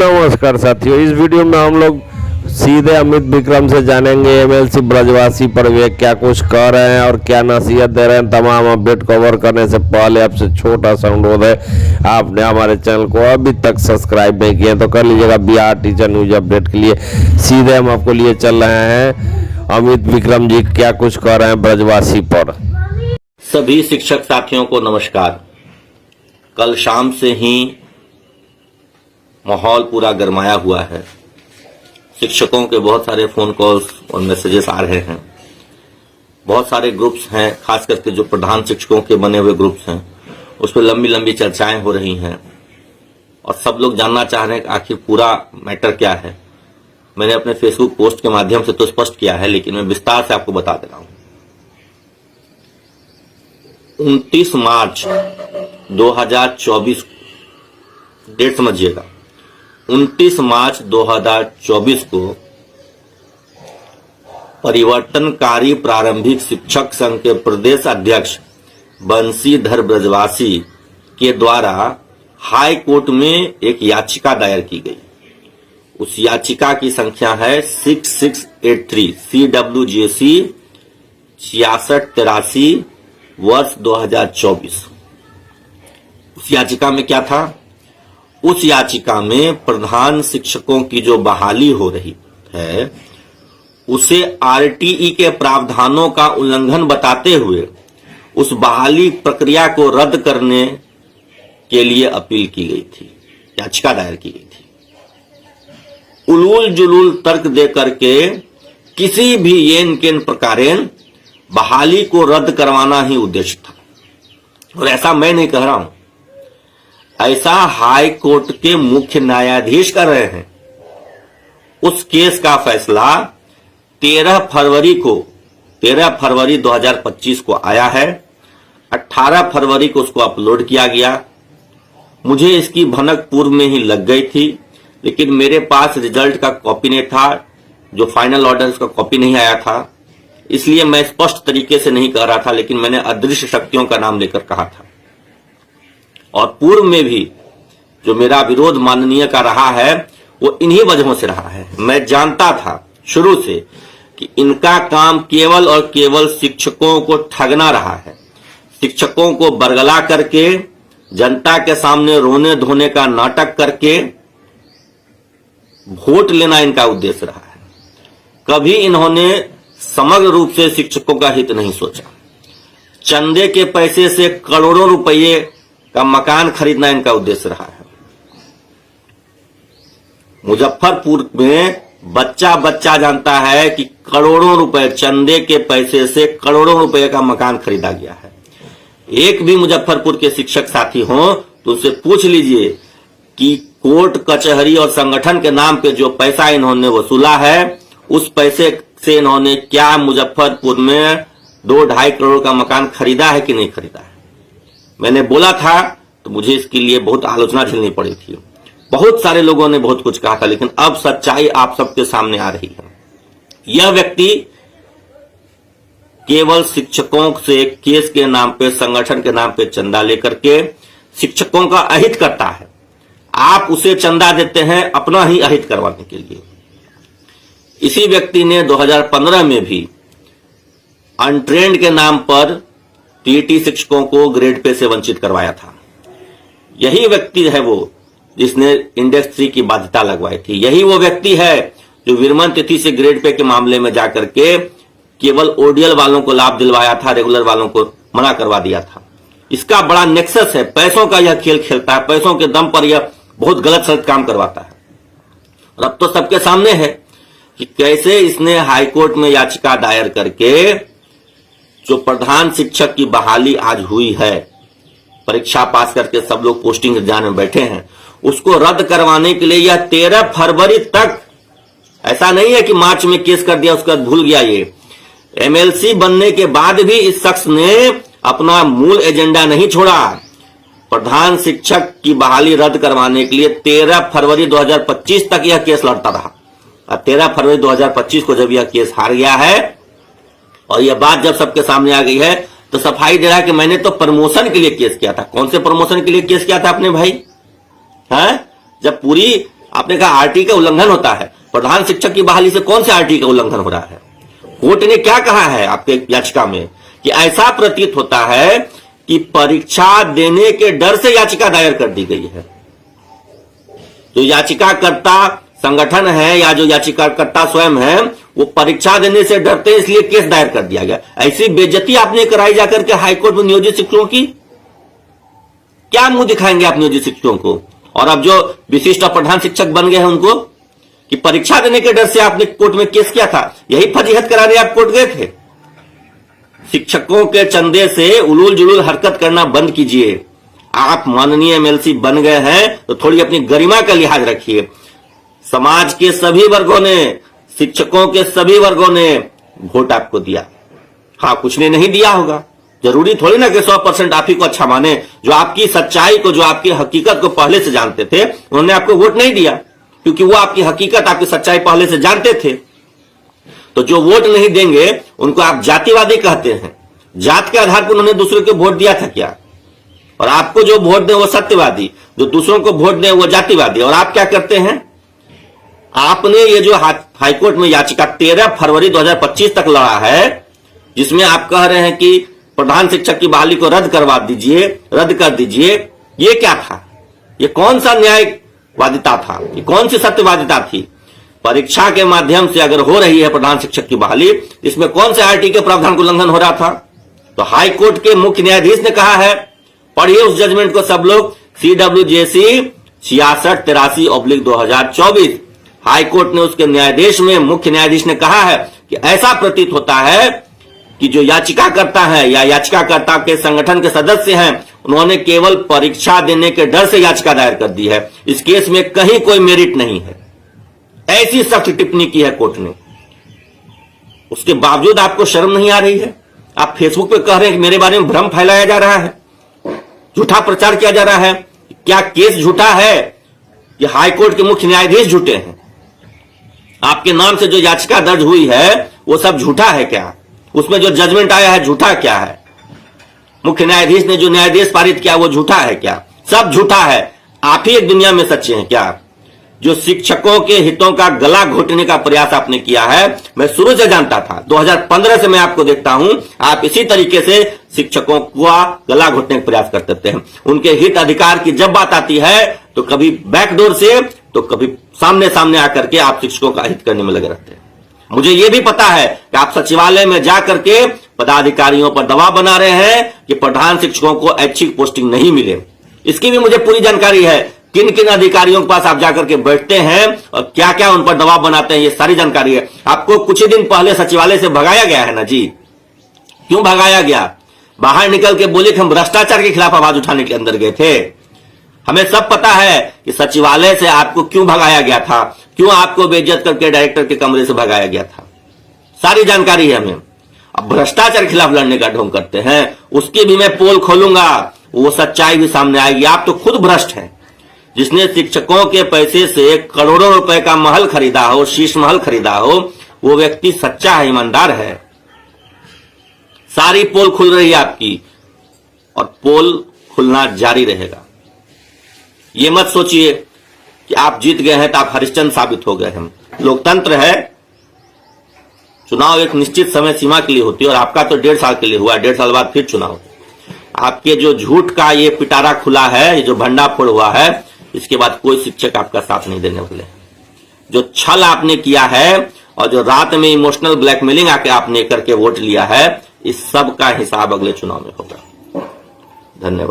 नमस्कार साथियों, इस वीडियो में हम लोग सीधे अमित विक्रम से जानेंगे एमएलसी ब्रजवासी पर वे क्या कुछ कह रहे हैं और क्या नसीहत दे रहे हैं। तमाम अपडेट कवर करने से पहले आपसे छोटा सा अनुरोध है, आपने हमारे चैनल को अभी तक सब्सक्राइब नहीं किया तो कर लीजिएगा। बिहार टीचर न्यूज अपडेट के लिए सीधे हम आपको लिए चल रहे हैं। अमित विक्रम जी क्या कुछ कह रहे हैं ब्रजवासी पर। सभी शिक्षक साथियों को नमस्कार। कल शाम से ही माहौल पूरा गरमाया हुआ है। शिक्षकों के बहुत सारे फोन कॉल्स और मैसेजेस आ रहे हैं। बहुत सारे ग्रुप्स हैं, खास करके जो प्रधान शिक्षकों के बने हुए ग्रुप्स हैं उस पर लंबी लंबी चर्चाएं हो रही हैं और सब लोग जानना चाह रहे हैं कि आखिर पूरा मैटर क्या है। मैंने अपने फेसबुक पोस्ट के माध्यम से तो स्पष्ट किया है, लेकिन मैं विस्तार से आपको बता दे रहा हूं। 29 मार्च 2024 डेट समझिएगा, 29 मार्च 2024 को परिवर्तनकारी प्रारंभिक शिक्षक संघ के प्रदेश अध्यक्ष बंशीधर ब्रजवासी के द्वारा हाई कोर्ट में एक याचिका दायर की गई। उस याचिका की संख्या है 6683 CWJC 6683 वर्ष 2024। उस याचिका में क्या था? उस याचिका में प्रधान शिक्षकों की जो बहाली हो रही है उसे आरटीई के प्रावधानों का उल्लंघन बताते हुए उस बहाली प्रक्रिया को रद्द करने के लिए अपील की गई थी, याचिका दायर की गई थी। उलूल जुलूल तर्क दे करके किसी भी येन केन प्रकारेण बहाली को रद्द करवाना ही उद्देश्य था। और ऐसा मैं नहीं कह रहा हूं, ऐसा हाई कोर्ट के मुख्य न्यायाधीश कर रहे हैं। उस केस का फैसला 13 फरवरी 2025 को आया है। 18 फरवरी को उसको अपलोड किया गया। मुझे इसकी भनक पूर्व में ही लग गई थी, लेकिन मेरे पास रिजल्ट का कॉपी नहीं था, जो फाइनल ऑर्डर उसका कॉपी नहीं आया था, इसलिए मैं स्पष्ट तरीके से नहीं कह रहा था, लेकिन मैंने अदृश्य शक्तियों का नाम लेकर कहा था। और पूर्व में भी जो मेरा विरोध माननीय का रहा है वो इन्हीं वजहों से रहा है। मैं जानता था शुरू से कि इनका काम केवल और केवल शिक्षकों को ठगना रहा है। शिक्षकों को बरगला करके, जनता के सामने रोने धोने का नाटक करके वोट लेना इनका उद्देश्य रहा है। कभी इन्होंने समग्र रूप से शिक्षकों का हित नहीं सोचा। चंदे के पैसे से करोड़ों रुपये का मकान खरीदना इनका उद्देश्य रहा है। मुजफ्फरपुर में बच्चा बच्चा जानता है कि करोड़ों रुपए चंदे के पैसे से करोड़ों रुपए का मकान खरीदा गया है। एक भी मुजफ्फरपुर के शिक्षक साथी हो तो उससे पूछ लीजिए कि कोर्ट कचहरी और संगठन के नाम पे जो पैसा इन्होंने वसूला है उस पैसे से इन्होंने क्या मुजफ्फरपुर में 2-2.5 करोड़ का मकान खरीदा है कि नहीं खरीदा है। मैंने बोला था तो मुझे इसके लिए बहुत आलोचना झेलनी पड़ी थी। बहुत सारे लोगों ने बहुत कुछ कहा था, लेकिन अब सच्चाई आप सबके सामने आ रही है। यह व्यक्ति केवल शिक्षकों से केस के नाम पे, संगठन के नाम पे चंदा लेकर के शिक्षकों का अहित करता है। आप उसे चंदा देते हैं अपना ही अहित करवाने के लिए। इसी व्यक्ति ने 2015 में भी अनट्रेंड के नाम पर टीईटी शिक्षकों को ग्रेड पे से वंचित करवाया था। यही व्यक्ति है वो जिसने इंडेक्स 3 की बाध्यता लगवाई थी। यही वो व्यक्ति है जो विरमण तिथि से ग्रेड पे के मामले में जाकर के केवल ओडीएल वालों को लाभ दिलवाया था, रेगुलर वालों को मना करवा दिया था। इसका बड़ा नेक्सस है, पैसों का यह खेल खेलता है, पैसों के दम पर यह बहुत गलत सलत काम करवाता है। और अब तो सबके सामने है कि कैसे इसने हाईकोर्ट में याचिका दायर करके जो प्रधान शिक्षक की बहाली आज हुई है, परीक्षा पास करके सब लोग पोस्टिंग एग्जाम में बैठे हैं, उसको रद्द करवाने के लिए यह 13 फरवरी तक, ऐसा नहीं है कि मार्च में केस कर दिया उसके बाद भूल गया। ये एमएलसी बनने के बाद भी इस शख्स ने अपना मूल एजेंडा नहीं छोड़ा। प्रधान शिक्षक की बहाली रद्द करवाने के लिए 13 फरवरी 2025 तक यह केस लड़ता रहा। और 13 फरवरी 2025 को जब यह केस हार गया है और यह बात जब सबके सामने आ गई है तो सफाई दे रहा है कि मैंने तो प्रमोशन के लिए केस किया था। कौन से प्रमोशन के लिए केस किया था आपने भाई? है जब पूरी आपने कहा आरटी का उल्लंघन होता है। प्रधान शिक्षक की बहाली से कौन से आरटी का उल्लंघन हो रहा है? कोर्ट ने क्या कहा है आपके याचिका में कि ऐसा प्रतीत होता है कि परीक्षा देने के डर से याचिका दायर कर दी गई है। जो याचिकाकर्ता संगठन है या जो याचिकाकर्ता स्वयं है वो परीक्षा देने से डरते हैं, इसलिए केस दायर कर दिया गया। ऐसी बेइज्जती आपने कराई जाकर के हाईकोर्ट में नियोजित शिक्षकों की। क्या मुंह दिखाएंगे आप नियोजित शिक्षकों को? और अब जो विशिष्ट और प्रधान शिक्षक बन गए हैं उनको कि परीक्षा देने के डर से आपने कोर्ट में केस किया था, यही फजीहत कराने आप कोर्ट गए थे। शिक्षकों के चंदे से उलूल जुलूल हरकत करना बंद कीजिए। आप माननीय एमएलसी बन गए हैं तो थोड़ी अपनी गरिमा का लिहाज रखिए। समाज के सभी वर्गों ने, शिक्षकों के सभी वर्गों ने वोट आपको दिया। हाँ, कुछ ने नहीं दिया होगा, जरूरी थोड़ी ना कि 100% आप ही को अच्छा माने। जो आपकी सच्चाई को, जो आपकी हकीकत को पहले से जानते थे, उन्होंने आपको वोट नहीं दिया क्योंकि वो आपकी हकीकत, आपकी सच्चाई पहले से जानते थे। तो जो वोट नहीं देंगे उनको आप जातिवादी कहते हैं। जात के आधार पर उन्होंने दूसरे को वोट दिया था क्या? और आपको जो वोट दे वो सत्यवादी, जो दूसरों को वोट दे वो जातिवादी। और आप क्या करते हैं? आपने ये जो हाईकोर्ट में याचिका 13 फरवरी 2025 तक लड़ा है, जिसमें आप कह रहे हैं कि प्रधान शिक्षक की बहाली को रद्द करवा दीजिए, रद्द कर दीजिए, ये क्या था? ये कौन सा न्यायवादिता था? ये कौन सी सत्यवादिता थी? परीक्षा के माध्यम से अगर हो रही है प्रधान शिक्षक की बहाली, इसमें कौन से आरटी के प्रावधान का उल्लंघन हो रहा था? तो हाईकोर्ट के मुख्य न्यायाधीश ने कहा है, पढ़िए उस जजमेंट को सब लोग, CWJC 6683/2024। हाईकोर्ट ने उसके न्यायाधीश में, मुख्य न्यायाधीश ने कहा है कि ऐसा प्रतीत होता है कि जो याचिकाकर्ता है या याचिकाकर्ता के संगठन के सदस्य हैं, उन्होंने केवल परीक्षा देने के डर से याचिका दायर कर दी है। इस केस में कहीं कोई मेरिट नहीं है। ऐसी सख्त टिप्पणी की है कोर्ट ने। उसके बावजूद आपको शर्म नहीं आ रही है? आप फेसबुक पे कह रहे हैं कि मेरे बारे में भ्रम फैलाया जा रहा है, झूठा प्रचार किया जा रहा है। क्या केस झूठा है? ये हाईकोर्ट के मुख्य न्यायाधीश झूठे हैं। आपके नाम से जो याचिका दर्ज हुई है वो सब झूठा है क्या? उसमें जो जजमेंट आया है झूठा क्या है? मुख्य न्यायाधीश ने जो न्यायाधीश पारित किया वो झूठा है क्या? सब झूठा है। आप ही एक दुनिया में सच्चे हैं क्या? जो शिक्षकों के हितों का गला घोटने का प्रयास आपने किया है, मैं शुरू से जानता था। 2015 से मैं आपको देखता हूं, आप इसी तरीके से शिक्षकों का गला घोटने का प्रयास करते हैं। उनके हित अधिकार की जब बात आती है तो कभी बैकडोर से तो कभी सामने सामने आकर के आप शिक्षकों का हित करने में लगे रहते हैं। मुझे यह भी पता है कि आप सचिवालय में जाकर के पदाधिकारियों पर दबाव बना रहे हैं कि प्रधान शिक्षकों को ऐच्छिक पोस्टिंग नहीं मिले। इसकी भी मुझे पूरी जानकारी है। किन किन अधिकारियों के पास आप जाकर के बैठते हैं और क्या क्या उन पर दबाव बनाते हैं, ये सारी जानकारी है। आपको कुछ ही दिन पहले सचिवालय से भगाया गया है ना जी। क्यों भगाया गया? बाहर निकल के बोले कि हम भ्रष्टाचार के खिलाफ आवाज उठाने के अंदर गए थे। हमें सब पता है कि सचिवालय से आपको क्यों भगाया गया था, क्यों आपको बेइज्जत करके डायरेक्टर के कमरे से भगाया गया था। सारी जानकारी है हमें। अब भ्रष्टाचार के खिलाफ लड़ने का ढोंग करते हैं, उसकी भी मैं पोल खोलूंगा, वो सच्चाई भी सामने आएगी। आप तो खुद भ्रष्ट हैं। जिसने शिक्षकों के पैसे से करोड़ों रुपए का महल खरीदा हो, शीश महल खरीदा हो, वो व्यक्ति सच्चा है, ईमानदार है। सारी पोल खुल रही है आपकी और पोल खुलना जारी रहेगा। ये मत सोचिए कि आप जीत गए हैं तो आप हरिश्चंद्र साबित हो गए हैं। लोकतंत्र है, चुनाव एक निश्चित समय सीमा के लिए होती है और आपका तो 1.5 साल के लिए हुआ, 1.5 साल बाद फिर चुनाव। आपके जो झूठ का ये पिटारा खुला है, ये जो भंडाफोड़ हुआ है, इसके बाद कोई शिक्षक आपका साथ नहीं देने वाले। जो छल आपने किया है और जो रात में इमोशनल ब्लैकमेलिंग आके आपने करके वोट लिया है, इस सब का हिसाब अगले चुनाव में होगा। धन्यवाद।